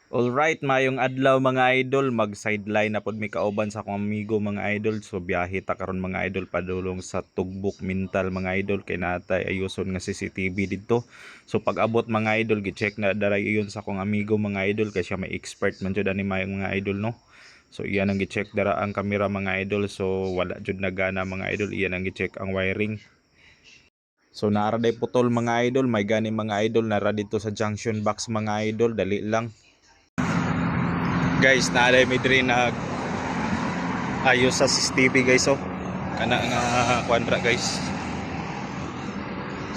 Alright, mayong adlaw mga idol, mag-sideline na pod mi kauban sa akong amigo mga idol. So biyahe ta karon mga idol padulong sa Tugbok Mintal mga idol kay natay ayuson nga CCTV didto. So pag abot mga idol gi-check na daray iyon sa akong amigo mga idol kay siya may expert man jud ani mayong mga idol no. So iyan ang gi-check dara ang kamera mga idol. So wala jud nagana mga idol, iyan ang gi-check ang wiring. So naara day putol mga idol, may gani mga idol nara dito sa junction box mga idol, dali lang. Guys, naalay mi diri nag ayos sa CCTV guys oh. Kana nga kwadra guys.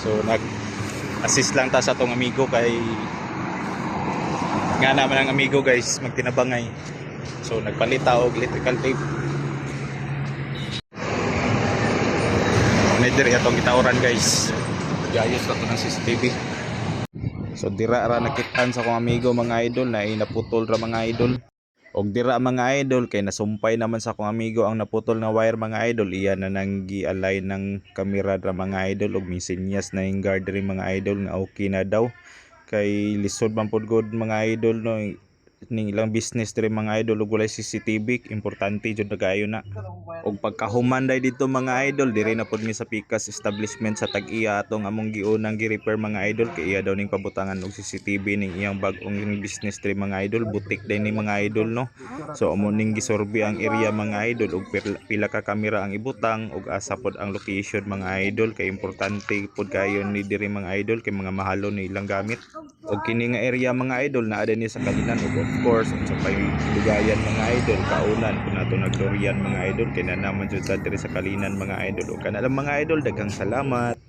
So nag assist lang ta sa tong amigo kay nga naman ang amigo guys magtinabangay. So nagpalit ta og electrical tape. Ano diri atong gitauran guys. Ayos na to ng CCTV. So dira ra nakitaan sa akong amigo mga idol na naputol ra mga idol. Og dira mga idol kay nasumpay naman sa akong amigo ang naputol nga wire mga idol, iya na nang gi-align ng kamera ra mga idol og misinyas na yung guard rin mga idol nga okay na daw kay lisod man pud gud mga idol no ning ilang business diri mga idol ug walay CCTV importante jud na kaayo na. Og pagkahumanday dito mga idol diri na pud mi sa Pikas establishment sa Tag-iya atong among giunang gi-repair mga idol kay iya daw ning pabutangan og CCTV ning iyang bag-ong business diri mga idol, butik din ni mga idol no. So amo ning gisorbi ang area mga idol og pila ka kamera ang ibutang og asa pod ang location mga idol kay importante pod kayo ni diri mga idol kay mga mahalo ni ilang gamit. Og kini nga area mga idol naa dinhi sa Kalinan ug of course sa pay Lugayan mga idol kaunan kun nato nagdurian mga idol kay na naman jud sa diri sa Kalinan mga idol. O kana lang mga idol, daghang salamat.